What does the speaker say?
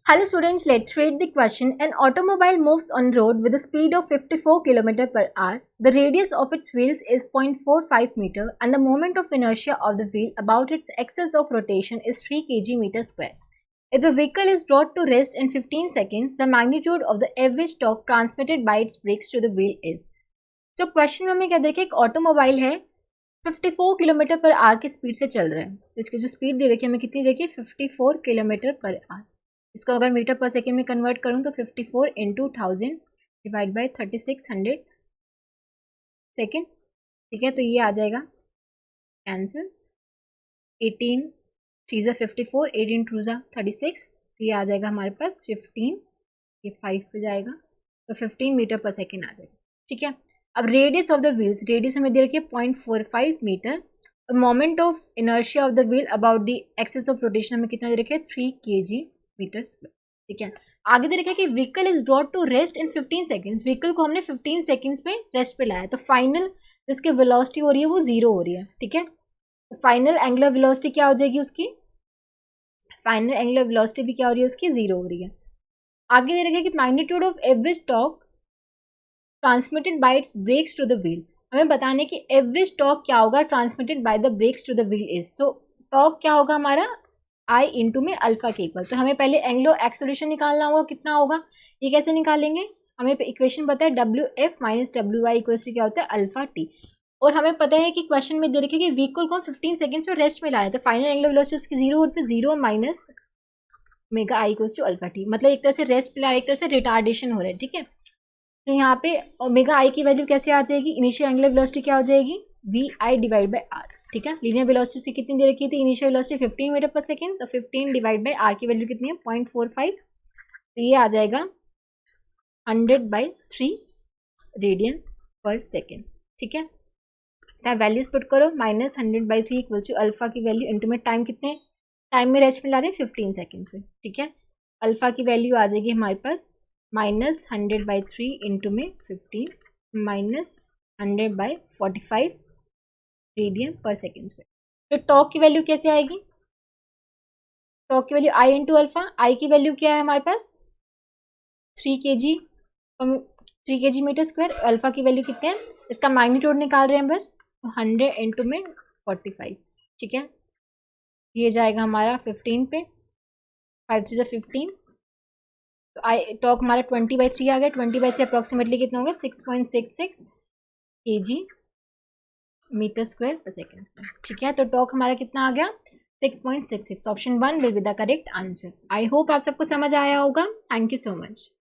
Hello students, let's read the question. An automobile moves on road with a speed of 54 km per hour. The radius of its wheels is 0.45 meter and the moment of inertia of the wheel about its axis of rotation is 3 kg meter square. If the vehicle is brought to rest in 15 seconds, the magnitude of the average torque transmitted by its brakes to the wheel is. So question में हमें क्या देखिए, एक automobile है 54 kilometre per hour की speed से चल रहा है. इसकी जो स्पीड दे रखी है हमें कितनी देखिए 54 किलोमीटर पर आवर. इसको अगर मीटर पर सेकेंड में कन्वर्ट करूँ तो 54 इंटू 1000 डिवाइड बाई 3600 सेकेंड. ठीक है, तो ये आ जाएगा कैंसिल. 18 3 ज़ा 54, 18 2 ज़ा 36, तो ये आ जाएगा हमारे पास 15, ये 5 पे जाएगा तो 15 मीटर पर सेकेंड आ जाएगा. ठीक है, अब radius of the wheels, radius हमें दे रखी है 0.45 मीटर और moment of inertia of the wheel about the axis of rotation हमें कितना दे रखा है 3 kg मीटर स्क्वायर. ठीक है, आगे दे रखा है कि vehicle is brought to rest in 15 seconds. Vehicle को हमने 15 सेकेंड्स में रेस्ट पे लाया, तो फाइनल जिसकी वेलोसिटी हो रही है वो 0 हो रही है. ठीक है, तो फाइनल एंगुलर वेलोसिटी क्या हो जाएगी उसकी, फाइनल एंगुलर वेलोसिटी भी क्या हो रही है उसकी 0 हो रही है. आगे दे रखा है कि magnitude of average torque transmitted by its brakes to the wheel. हमें बताने कि एवरेज टॉर्क क्या होगा transmitted by the brakes to the wheel is. So torque क्या होगा हमारा आई इंटू में अल्फा के इक्वल. तो हमें पहले एंग्लो एक्सेलरेशन निकालना होगा, कितना होगा, ये कैसे निकालेंगे, हमें इक्वेशन पता है W F minus W Y equal to क्या होता है अल्फा टी. और हमें पता है कि क्वेश्चन में दे रखे कि व्हीकल को हम 15 सेकेंड्स में रेस्ट में ला रहे हैं, तो फाइनल एंगुलर वेलोसिटी उसकी 0 होती है, 0 minus mega I equal to alpha T. मतलब एक तरह से रेस्ट पे ला रहे, एक तरह से रिटार्डेशन हो रहा है. ठीक है, तो यहाँ पे ओमेगा आई की वैल्यू कैसे आ जाएगी, इनिशियल एंगुलर वेलोसिटी क्या हो जाएगी V I divide by R. ठीक है, लीनियर वेलोसिटी से कितनी दे रखी थी, initial velocity 15 meter per second, तो 15 डिवाइड बाई आर की वैल्यू कितनी है 0.45, तो ये आ जाएगा 100/3 रेडियन पर सेकेंड. ठीक है, तो वैल्यूज पुट करो, -100/3 इक्वल्स टू अल्फा की वैल्यू इंटू में टाइम, कितने टाइम में रेस्ट में ला रहे हैं 15 सेकेंड्स में. ठीक है, अल्फा की वैल्यू आ जाएगी हमारे पास -100/3 इंटू में 15 -100/45 रेडियन पर सेकेंड पे. तो टॉर्क की वैल्यू कैसे आएगी, टॉर्क की वैल्यू आई इंटू अल्फा. आई की वैल्यू क्या है हमारे पास 3 kg मीटर स्क्वायर. अल्फा की वैल्यू कितने हैं, इसका मैग्नीट्यूड निकाल रहे हैं बस, तो 100 इंटू में 45. ठीक है, ये जाएगा हमारा 15 पे, 5 3 ज़ा 15, तो आई टॉर्क हमारा 20/3 आ गया. 20/3 अप्रॉक्सीमेटली कितना होगा 6.66 kg मीटर स्क्वायर पर सेकेंड. ठीक है, तो टॉर्क हमारा कितना आ गया 6.66. Option 1 will be the correct answer. I hope आप सबको समझ आया होगा. Thank you so much.